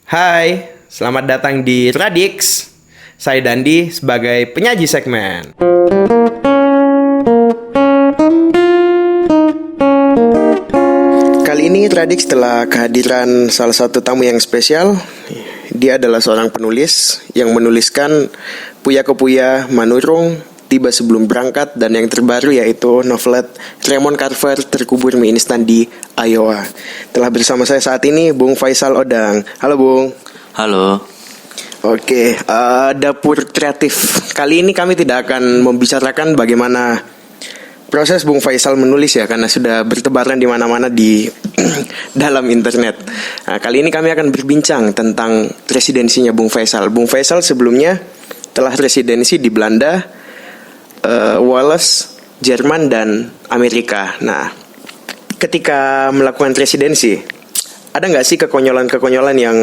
Hai, selamat datang di Radix. Saya Dandi sebagai penyaji segmen. Kali ini Radix telah kehadiran salah satu tamu yang spesial. Dia adalah seorang penulis yang menuliskan Puya Kepuya Manurung, Tiba Sebelum Berangkat, dan yang terbaru yaitu novelet Raymond Carver Terkubur Mie Instan di Iowa. Telah bersama saya saat ini Bung Faisal Odang. Halo Bung. Halo. Oke, dapur kreatif. Kali ini kami tidak akan membicarakan bagaimana proses Bung Faisal menulis ya, karena sudah bertebaran di mana-mana di dalam internet. Nah, kali ini kami akan berbincang tentang residensinya Bung Faisal. Bung Faisal sebelumnya telah residensi di Belanda, Wales, Jerman, dan Amerika. Nah, ketika melakukan residensi, ada nggak sih kekonyolan-kekonyolan yang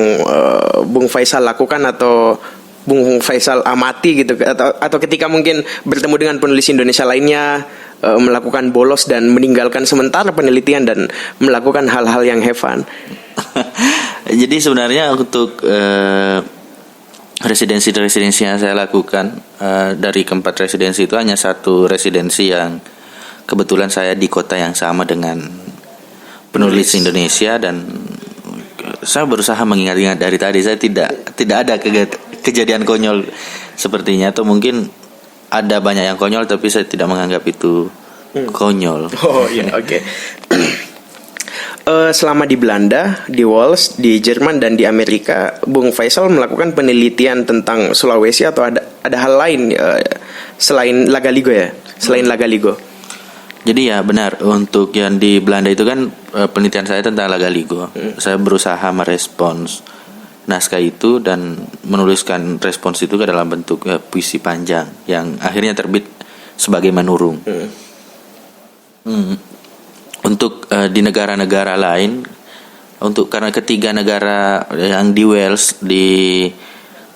Bung Faisal lakukan atau Bung Faisal amati gitu, atau ketika mungkin bertemu dengan penulis Indonesia lainnya, melakukan bolos dan meninggalkan sementara penelitian dan melakukan hal-hal yang have fun? Jadi sebenarnya untuk residensi yang saya lakukan, dari keempat residensi itu hanya satu residensi yang kebetulan saya di kota yang sama dengan penulis Indonesia, dan saya berusaha mengingat-ingat dari tadi. Saya tidak ada kejadian konyol sepertinya, atau mungkin ada banyak yang konyol tapi saya tidak menganggap itu konyol. Oh iya, oke. Selama di Belanda, di Wales, di Jerman, dan di Amerika, Bung Faisal melakukan penelitian tentang Sulawesi atau ada hal lain selain Lagaligo ya? Selain Lagaligo. Jadi ya benar, untuk yang di Belanda itu kan penelitian saya tentang Lagaligo. Saya berusaha merespons naskah itu dan menuliskan respons itu ke dalam bentuk puisi panjang yang akhirnya terbit sebagai Manurung. Untuk di negara-negara lain, karena ketiga negara yang di Wales, di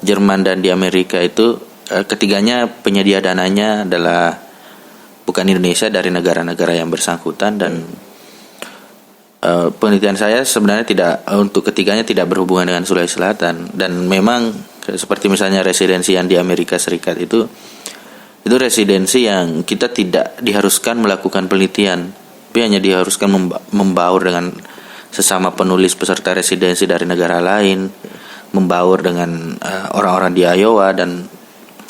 Jerman, dan di Amerika itu ketiganya penyedia dananya adalah bukan Indonesia, dari negara-negara yang bersangkutan, dan penelitian saya sebenarnya untuk ketiganya tidak berhubungan dengan Sulawesi Selatan. Dan memang seperti misalnya residensi yang di Amerika Serikat itu residensi yang kita tidak diharuskan melakukan penelitian, tapi hanya diharuskan membaur dengan sesama penulis peserta residensi dari negara lain, membaur dengan orang-orang di Iowa, dan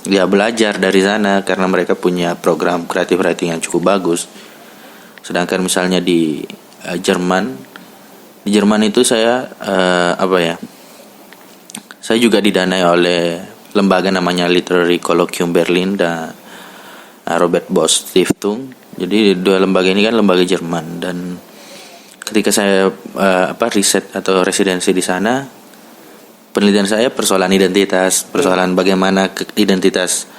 dia belajar dari sana karena mereka punya program creative writing yang cukup bagus. Sedangkan misalnya di Jerman itu saya saya juga didanai oleh lembaga namanya Literary Colloquium Berlin dan Robert Bosch Stiftung. Jadi dua lembaga ini kan lembaga Jerman, dan ketika saya riset atau residensi di sana, penelitian saya persoalan identitas, persoalan bagaimana identitas,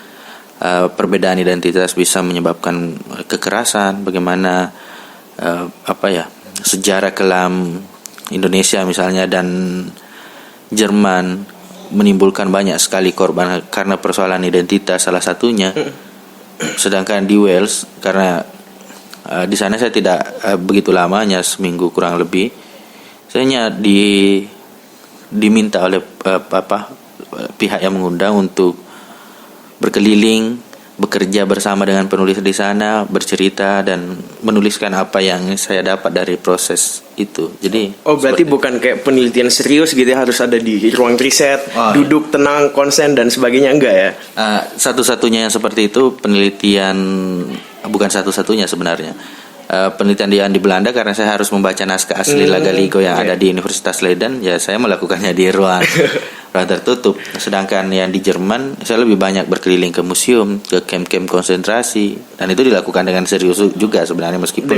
perbedaan identitas bisa menyebabkan kekerasan, bagaimana sejarah kelam Indonesia misalnya dan Jerman menimbulkan banyak sekali korban karena persoalan identitas salah satunya. Sedangkan di Wales, karena di sana saya tidak begitu lama, hanya seminggu kurang lebih, saya hanya diminta oleh pihak yang mengundang untuk berkeliling, bekerja bersama dengan penulis di sana, bercerita dan menuliskan apa yang saya dapat dari proses itu. Jadi berarti bukan kayak penelitian serius gitu ya, harus ada di ruang riset, duduk tenang, konsen dan sebagainya, enggak ya? Satu-satunya yang seperti itu penelitian, bukan satu-satunya sebenarnya. Penelitian di Belanda, karena saya harus membaca naskah asli Lagaligo yang ada di Universitas Leiden, ya saya melakukannya di ruang tertutup. Sedangkan yang di Jerman, saya lebih banyak berkeliling ke museum, ke camp-camp konsentrasi, dan itu dilakukan dengan serius juga sebenarnya, meskipun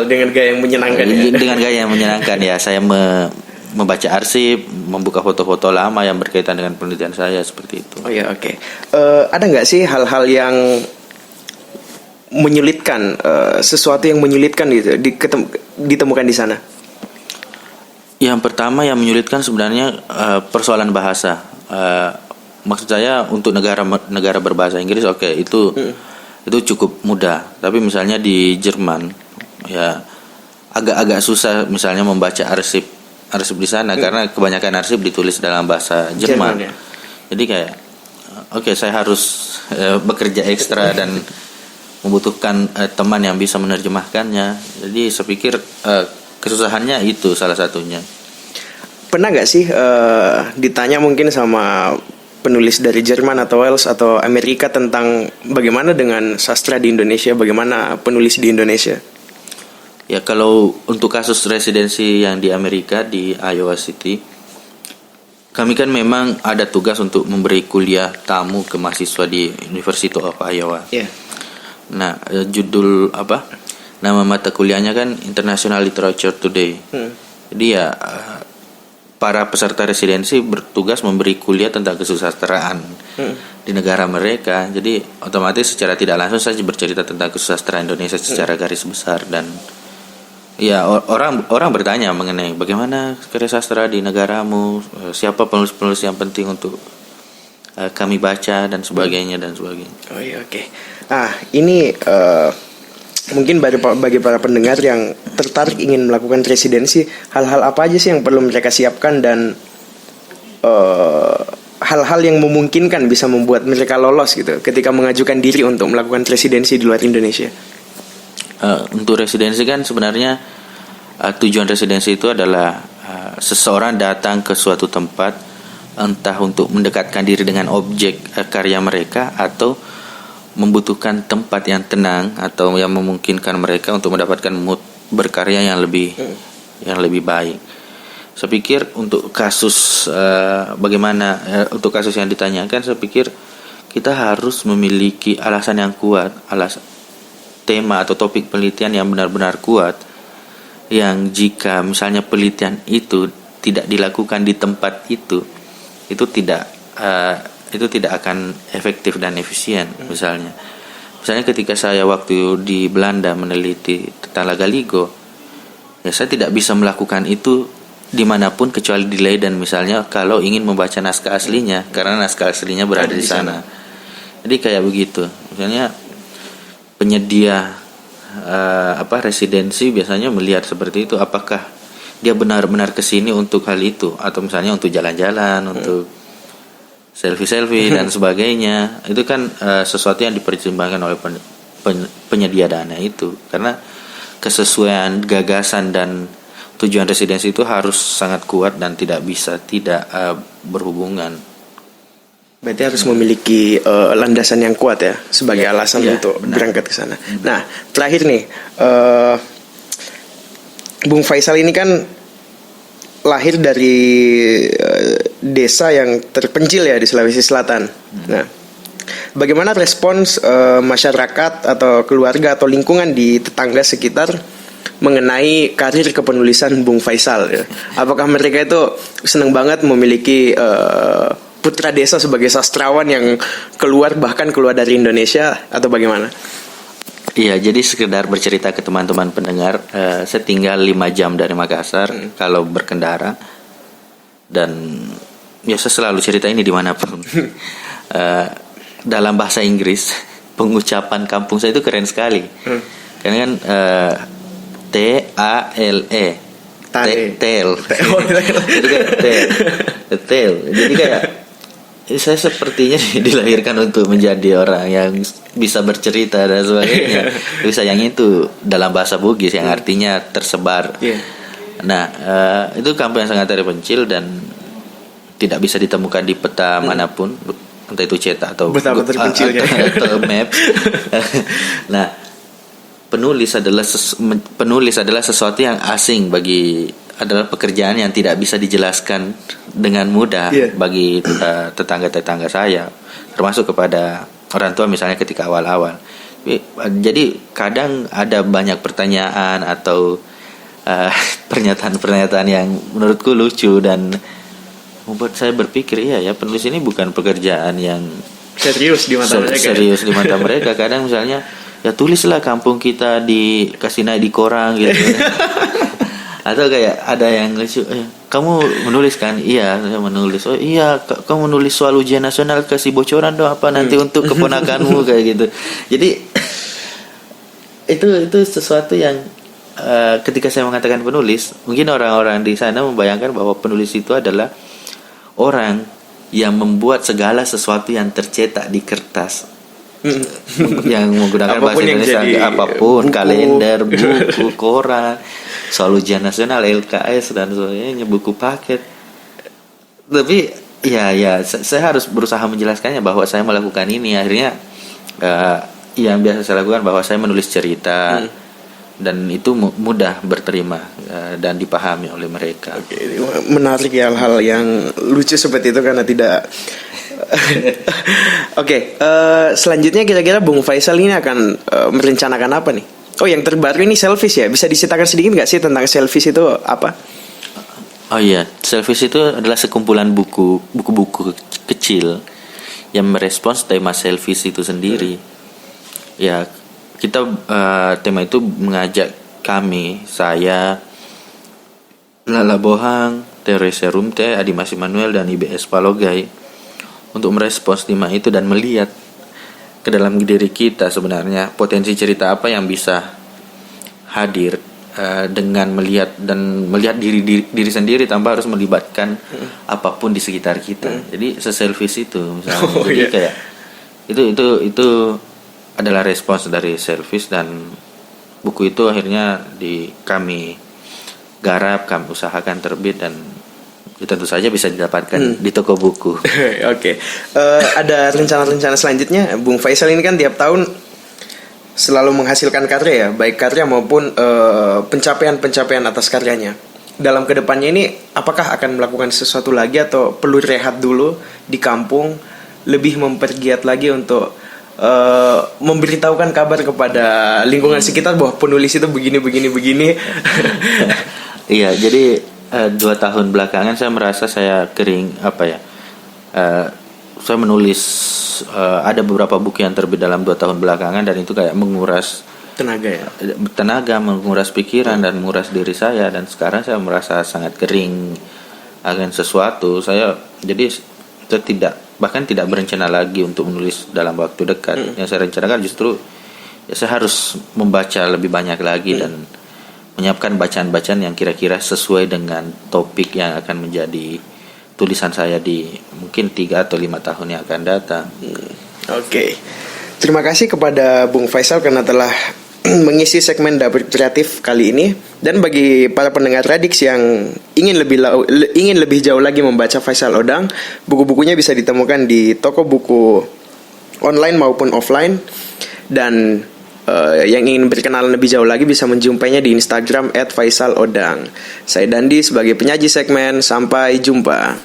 dengan gaya yang menyenangkan ya. Dengan gaya yang menyenangkan ya, saya membaca arsip, membuka foto-foto lama yang berkaitan dengan penelitian saya, seperti itu. Oh ya, oke. Ada nggak sih hal-hal yang menyulitkan, sesuatu yang menyulitkan gitu ditemukan di sana? Yang pertama yang menyulitkan sebenarnya persoalan bahasa. Maksud saya untuk negara berbahasa Inggris, itu cukup mudah. Tapi misalnya di Jerman ya agak-agak susah misalnya membaca arsip arsip di sana karena kebanyakan arsip ditulis dalam bahasa Jerman. Ya. Jadi kayak oke, saya harus bekerja ekstra dan membutuhkan teman yang bisa menerjemahkannya. Jadi saya pikir kesusahannya itu salah satunya. Pernah nggak sih ditanya mungkin sama penulis dari Jerman atau Wales atau Amerika tentang bagaimana dengan sastra di Indonesia, bagaimana penulis di Indonesia? Ya, kalau untuk kasus residensi yang di Amerika di Iowa City, kami kan memang ada tugas untuk memberi kuliah tamu ke mahasiswa di University of Iowa. Yeah. Nah, judul apa? Nama mata kuliahnya kan International Literature Today. Jadi ya para peserta residensi bertugas memberi kuliah tentang kesusastraan di negara mereka. Jadi otomatis secara tidak langsung saya bercerita tentang kesusastraan Indonesia secara garis besar dan ya orang bertanya mengenai bagaimana karya sastra di negaramu, siapa penulis-penulis yang penting untuk kami baca dan sebagainya dan sebagainya. Oh iya, oke. Nah, ini mungkin bagi para pendengar yang tertarik ingin melakukan residensi, hal-hal apa aja sih yang perlu mereka siapkan dan hal-hal yang memungkinkan bisa membuat mereka lolos gitu ketika mengajukan diri untuk melakukan residensi di luar Indonesia? Untuk residensi kan sebenarnya tujuan residensi itu adalah seseorang datang ke suatu tempat entah untuk mendekatkan diri dengan objek karya mereka atau membutuhkan tempat yang tenang atau yang memungkinkan mereka untuk mendapatkan mood berkarya yang lebih baik. Saya pikir untuk kasus untuk kasus yang ditanyakan, saya pikir kita harus memiliki alasan yang kuat, tema atau topik penelitian yang benar-benar kuat, yang jika misalnya penelitian itu tidak dilakukan di tempat itu tidak akan efektif dan efisien. Misalnya ketika saya waktu di Belanda meneliti tentang Lagaligo, ya saya tidak bisa melakukan itu dimanapun kecuali di Leiden misalnya kalau ingin membaca naskah aslinya, karena naskah aslinya berada di sana. Jadi kayak begitu. Misalnya penyedia residensi biasanya melihat seperti itu, apakah dia benar-benar kesini untuk hal itu atau misalnya untuk jalan-jalan, untuk selfie dan sebagainya. Itu kan sesuatu yang dipertimbangkan oleh penyedia dana itu, karena kesesuaian gagasan dan tujuan residensi itu harus sangat kuat dan tidak bisa tidak berhubungan. Berarti harus memiliki landasan yang kuat ya sebagai alasan untuk berangkat ke sana. Nah, terakhir nih, Bung Faisal ini kan lahir dari desa yang terpencil ya di Sulawesi Selatan. Nah, bagaimana respons masyarakat atau keluarga atau lingkungan di tetangga sekitar mengenai karir kepenulisan Bung Faisal? Ya? Apakah mereka itu senang banget memiliki putra desa sebagai sastrawan yang bahkan keluar dari Indonesia atau bagaimana? Iya, jadi sekedar bercerita ke teman-teman pendengar, saya tinggal 5 jam dari Makassar kalau berkendara, dan biasa selalu cerita ini dimanapun. Dalam bahasa Inggris pengucapan kampung saya itu keren sekali, karena kan T-A-L-E, tel, tel, jadi kayak saya sepertinya dilahirkan untuk menjadi orang yang bisa bercerita dan sebagainya. Tapi sayangnya itu dalam bahasa Bugis yang artinya tersebar. Nah, itu kampung yang sangat terpencil dan tidak bisa ditemukan di peta manapun, entah itu cetak atau atau map. Nah, penulis adalah sesuatu yang asing adalah pekerjaan yang tidak bisa dijelaskan dengan mudah bagi tetangga-tetangga saya, termasuk kepada orang tua misalnya ketika awal-awal. Jadi kadang ada banyak pertanyaan atau pernyataan-pernyataan yang menurutku lucu dan membuat saya berpikir, ya penulis ini bukan pekerjaan yang serius di mata mereka. Serius di mata mereka. Kadang misalnya, ya tulislah kampung kita dikasih naik di koran gitu. Atau kayak ada yang lucu, kamu menulis kan? Iya, saya menulis. Oh iya, kamu menulis soal ujian nasional, kasih bocoran dong apa nanti untuk keponakanmu kayak gitu. Jadi itu sesuatu yang ketika saya mengatakan penulis, mungkin orang-orang di sana membayangkan bahwa penulis itu adalah orang yang membuat segala sesuatu yang tercetak di kertas, yang menggunakan bahasa Apapun yang Indonesia, jadi apapun, buku. kalender, buku, koran, soal ujian nasional, LKS dan sebagainya, buku paket. Tapi saya harus berusaha menjelaskannya bahwa saya melakukan ini. Akhirnya yang biasa saya lakukan bahwa saya menulis cerita, dan itu mudah berterima dan dipahami oleh mereka. Oke, menarik ya hal-hal yang lucu seperti itu karena tidak. Oke, selanjutnya kira-kira Bung Faisal ini akan merencanakan apa nih? Oh, yang terbaru ini Selfish ya. Bisa diceritakan sedikit nggak sih tentang Selfish itu apa? Oh iya, Selfish itu adalah sekumpulan buku-buku kecil yang merespons tema selfish itu sendiri. Ya, kita tema itu mengajak kami, saya, Lala Bohang, Teresa Rumte, Adimas Immanuel, dan IBS Palogai untuk merespons tema itu dan melihat ke dalam diri kita sebenarnya potensi cerita apa yang bisa hadir dengan melihat diri sendiri tanpa harus melibatkan apapun di sekitar kita. Jadi se-selfish itu misalnya. Jadi kayak itu adalah respons dari Selfish, dan buku itu akhirnya kami garap, kami usahakan terbit, dan tentu saja bisa didapatkan di toko buku. Oke. Ada rencana-rencana selanjutnya? Bung Faisal ini kan tiap tahun selalu menghasilkan karya ya, baik karya maupun pencapaian-pencapaian atas karyanya. Dalam kedepannya ini apakah akan melakukan sesuatu lagi atau perlu rehat dulu di kampung, lebih mempergiat lagi untuk memberitahukan kabar kepada lingkungan sekitar bahwa penulis itu begini. Iya, jadi 2 tahun belakangan saya merasa saya kering saya menulis ada beberapa buku yang terbit dalam 2 tahun belakangan, dan itu kayak menguras tenaga, menguras pikiran dan menguras diri saya, dan sekarang saya merasa sangat kering akan sesuatu. Saya bahkan tidak berencana lagi untuk menulis dalam waktu dekat. Yang saya rencanakan justru saya harus membaca lebih banyak lagi dan menyiapkan bacaan-bacaan yang kira-kira sesuai dengan topik yang akan menjadi tulisan saya di mungkin 3 atau 5 tahun yang akan datang. Oke. Terima kasih kepada Bung Faisal karena telah mengisi segmen Dapur Kreatif kali ini. Dan bagi para pendengar Radix yang ingin lebih jauh lagi membaca Faisal Odang, buku-bukunya bisa ditemukan di toko buku online maupun offline. Dan yang ingin berkenalan lebih jauh lagi bisa menjumpainya di Instagram @faisalodang. Saya Dandi sebagai penyaji segmen. Sampai jumpa.